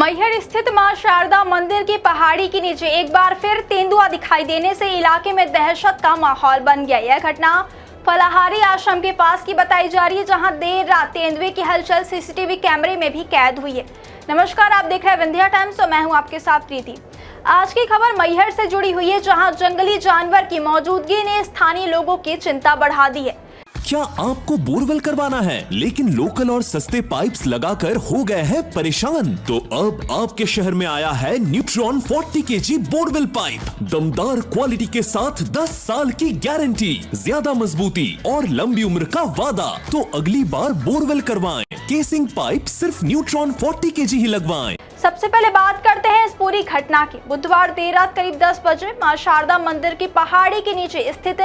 मैहर स्थित मां शारदा मंदिर की पहाड़ी के नीचे एक बार फिर तेंदुआ दिखाई देने से इलाके में दहशत का माहौल बन गया। यह घटना फलाहारी आश्रम के पास की बताई जा रही है, जहां देर रात तेंदुए की हलचल सीसीटीवी कैमरे में भी कैद हुई है। नमस्कार, आप देख रहे हैं विंध्या टाइम्स और मैं हूं आपके साथ प्रीति। आज की खबर मैहर से जुड़ी हुई है, जहां जंगली जानवर की मौजूदगी ने स्थानीय लोगों की चिंता बढ़ा दी है। क्या आपको बोरवेल करवाना है लेकिन लोकल और सस्ते पाइप्स लगाकर हो गए हैं परेशान? तो अब आपके शहर में आया है न्यूट्रॉन 40 kg बोरवेल पाइप। दमदार क्वालिटी के साथ 10 साल की गारंटी, ज्यादा मजबूती और लंबी उम्र का वादा। तो अगली बार बोरवेल करवाएं, केसिंग पाइप सिर्फ न्यूट्रॉन 40 kg ही लगवाएं। सबसे पहले बात करते हैं इस पूरी घटना की। बुधवार देर रात करीब 10 बजे मां शारदा मंदिर की पहाड़ी के नीचे स्थित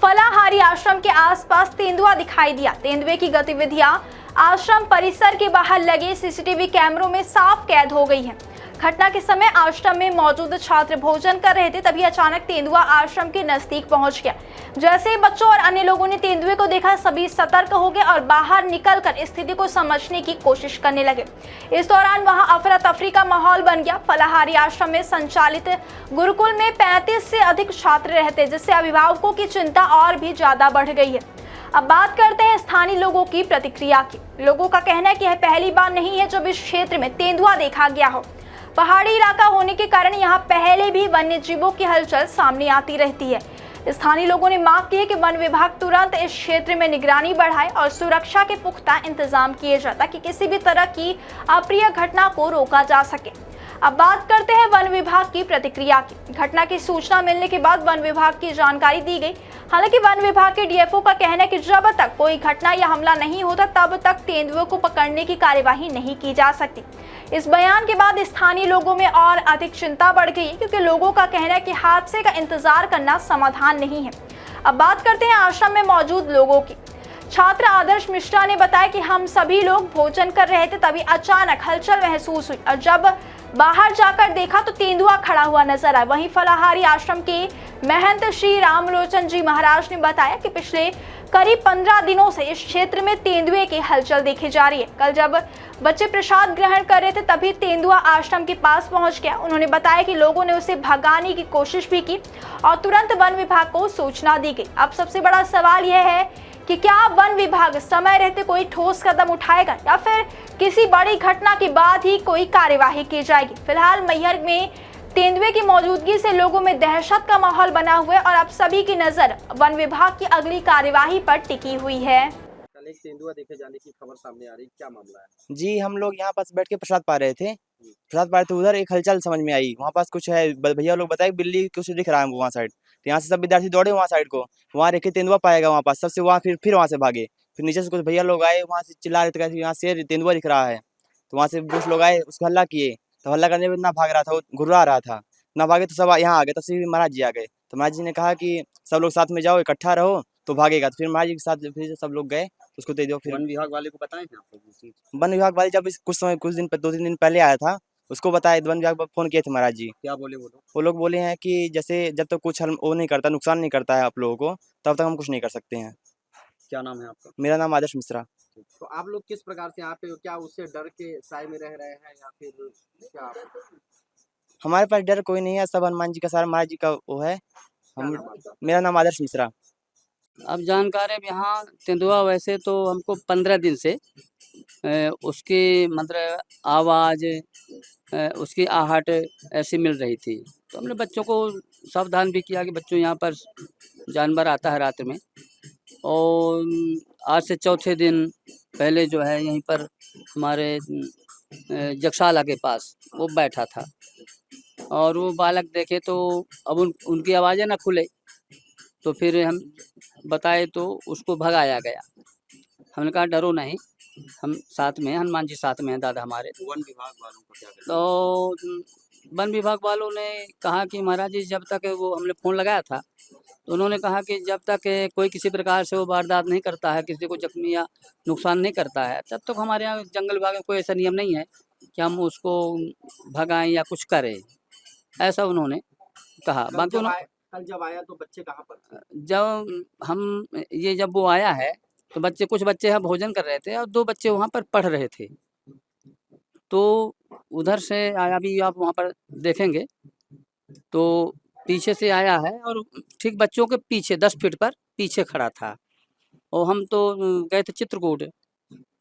फलाहारी आश्रम के आसपास तेंदुआ दिखाई दिया। तेंदुए की गतिविधियां आश्रम परिसर के बाहर लगे सीसीटीवी कैमरों में साफ कैद हो गई हैं। घटना के समय आश्रम में मौजूद छात्र भोजन कर रहे थे, तभी अचानक तेंदुआ आश्रम के नजदीक पहुंच गया। जैसे ही बच्चों और अन्य लोगों ने तेंदुए को देखा, सभी सतर्क हो गए और बाहर निकलकर स्थिति को समझने की कोशिश करने लगे। इस दौरान वहां अफरा तफरी का माहौल बन गया। फलाहारी आश्रम में संचालित गुरुकुल में 35 से अधिक छात्र रहते, जिससे अभिभावकों की चिंता और भी ज्यादा बढ़ गई है। अब बात करते हैं स्थानीय लोगों की प्रतिक्रिया की। लोगों का कहना है कि यह पहली बार नहीं है जब इस क्षेत्र में तेंदुआ देखा गया हो। पहाड़ी इलाका होने के कारण यहाँ पहले भी वन्य जीवों की हलचल सामने आती रहती है। स्थानीय लोगों ने मांग की है कि वन विभाग तुरंत इस क्षेत्र में निगरानी बढ़ाए और सुरक्षा के पुख्ता इंतजाम किए जाए, ताकि किसी भी तरह की अप्रिय घटना को रोका जा सके। अब बात करते हैं वन विभाग की प्रतिक्रिया की। घटना की सूचना मिलने के बाद वन विभाग की जानकारी दी गई। हालांकि वन विभाग के डीएफओ का कहना है कि जब तक कोई घटना या हमला नहीं होता, तब तक तेंदुओं को पकड़ने की कार्यवाही नहीं की जा सकती। इस बयान के बाद स्थानीय लोगों में और अधिक चिंता बढ़ गई, क्योंकि लोगों का कहना है कि हादसे का इंतजार करना समाधान नहीं है। अब बात करते हैं आश्रम में मौजूद लोगों की। छात्र आदर्श मिश्रा ने बताया कि हम सभी लोग भोजन कर रहे थे, तभी अचानक हलचल महसूस हुई और जब बाहर जाकर देखा तो तेंदुआ खड़ा हुआ नजर आया। वहीं फलाहारी आश्रम के महंत श्री रामलोचन जी महाराज ने बताया कि पिछले करीब 15 दिनों से इस क्षेत्र में तेंदुए की हलचल देखी जा रही है। कल जब बच्चे प्रसाद ग्रहण कर रहे थे, तभी तेंदुआ आश्रम के पास पहुंच गया। उन्होंने बताया कि लोगों ने उसे भगाने की कोशिश भी की और तुरंत वन विभाग को सूचना दी गई। अब सबसे बड़ा सवाल यह है कि क्या वन विभाग समय रहते कोई ठोस कदम उठाएगा या फिर किसी बड़ी घटना के बाद ही कोई कार्यवाही की जाएगी। फिलहाल मैहर में तेंदुए की मौजूदगी से लोगों में दहशत का माहौल बना हुआ है और अब सभी की नजर वन विभाग की अगली कार्यवाही पर टिकी हुई है। कल एक तेंदुआ देखे जाने की खबर सामने आ रही, क्या मामला है? जी, हम लोग यहाँ पास बैठ के प्रसाद पा रहे थे। प्रसाद पा रहे थे, उधर एक हलचल समझ में आई। वहाँ पास कुछ है, भैया लोग बताए बिल्ली कुछ दिख रहा है वहाँ साइड। तो यहाँ से सब विद्यार्थी दौड़े वहाँ साइड को, वहाँ देखे तेंदुआ पाएगा वहाँ पास, सबसे वहाँ फिर वहाँ से भागे। फिर नीचे से कुछ भैया लोग आए, वहाँ से चिल्ला रहे थे यहाँ से तेंदुआ दिख रहा है। तो वहाँ से कुछ लोग आए, उसको हल्ला किए। तो हल्ला करने में इतना भाग रहा था, वो घुर्रा रहा था, ना भागे तो सब यहाँ आ गए। तब से महाराज जी आ गए। तो महाराज जी ने कहा कि सब लोग साथ में जाओ, इकट्ठा रहो तो भागेगा। तो फिर महाराज जी के साथ फिर सब लोग गए, उसको दे दो। फिर वन विभाग वाले को बताएं क्या आप लोग? वन विभाग वाले जब कुछ दिन 2-3 दिन पहले आया था, उसको बताया, वन विभाग पर फोन किए थे महाराज जी। क्या बोले वो लोग? वो लोग बोले हैं कि जैसे जब तक कुछ वो नहीं करता, नुकसान नहीं करता है आप लोगों को, तब तक हम कुछ नहीं कर सकते हैं। क्या नाम है आपका? मेरा नाम आदर्श मिश्रा। तो आप लोग किस प्रकार से यहाँ पे, क्या उससे डर के साए में रह रहे हैं या फिर क्या? हमारे पास डर कोई नहीं है, सब हनुमान जी का सहारा, महाराज जी का वो है। मेरा नाम आदर्श मिश्रा। अब जानकारी अब यहाँ तेंदुआ वैसे तो हमको 15 दिन से उसकी मतलब आवाज़, उसकी आहट ऐसी मिल रही थी। तो हमने बच्चों को सावधान भी किया कि बच्चों यहाँ पर जानवर आता है रात में। और आज से चौथे दिन पहले जो है यहीं पर हमारे जगशाला के पास वो बैठा था और वो बालक देखे तो अब उनकी आवाज़ें ना खुले, तो फिर हम बताए तो उसको भगाया गया। हमने कहा डरो नहीं, हम साथ में, हनुमान जी साथ में हैं दादा हमारे। वन विभाग वालों को क्या कहते तो वन विभाग वालों ने कहा कि महाराज जी, जब तक वो हमने फ़ोन लगाया था तो उन्होंने कहा कि जब तक कोई किसी प्रकार से वो वारदात नहीं करता है, किसी को जख्मी या नुकसान नहीं करता है, तब तक हमारे यहाँ जंगल विभाग में कोई ऐसा नियम नहीं है कि हम उसको भगाएं या कुछ करें, ऐसा उन्होंने कहा। बाकी कल जब आया तो बच्चे कहाँ पर थे? जब वो आया है तो कुछ बच्चे यहाँ भोजन कर रहे थे और 2 बच्चे वहाँ पर पढ़ रहे थे। तो उधर से आया, अभी आप वहाँ पर देखेंगे तो पीछे से आया है और ठीक बच्चों के पीछे 10 फीट पर पीछे खड़ा था। और हम तो गए थे चित्रकूट।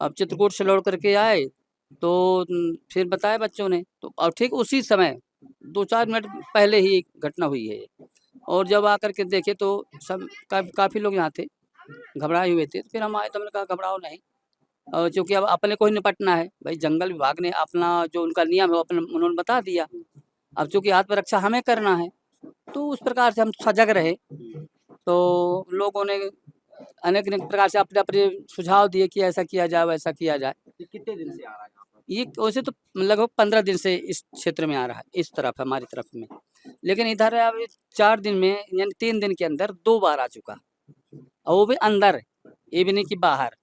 अब चित्रकूट से लौट करके आए तो फिर बताया बच्चों ने, तो और ठीक उसी समय 2-4 मिनट पहले ही घटना हुई है। और जब आकर के देखे तो सब काफ़ी लोग यहाँ थे, घबराए हुए थे। फिर हम आए तो हमने कहा घबराओ नहीं, और चूँकि अब अपने को ही निपटना है, भाई जंगल विभाग ने अपना जो उनका नियम है वो अपने उन्होंने बता दिया। अब चूँकि आत्मरक्षा हमें करना है, तो उस प्रकार से हम सजग रहे। तो लोगों ने अनेक प्रकार से अपने सुझाव दिए कि ऐसा किया जाए, वैसा किया जाए। ये कितने दिन से आ रहा है यहाँ पर? ये वैसे तो लगभग 15 दिन से इस क्षेत्र में आ रहा है, इस तरफ हमारी तरफ में। लेकिन इधर अब 4 दिन में यानी 3 दिन के अंदर 2 बार आ चुका, और वो भी अंदर, ये भी नहीं कि बाहर,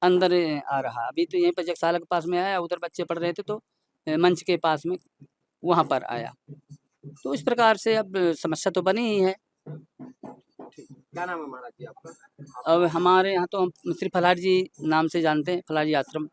अंदर आ रहा। अभी तो यहीं पर जगशाला के पास में आया, उधर बच्चे पढ़ रहे थे तो मंच के पास में वहाँ पर आया। तो इस प्रकार से अब समस्या तो बनी ही है। क्या नाम है महाराज जी आपका? अब हमारे यहाँ तो हम श्री फलाहार जी नाम से जानते हैं, फलाहार जी आश्रम।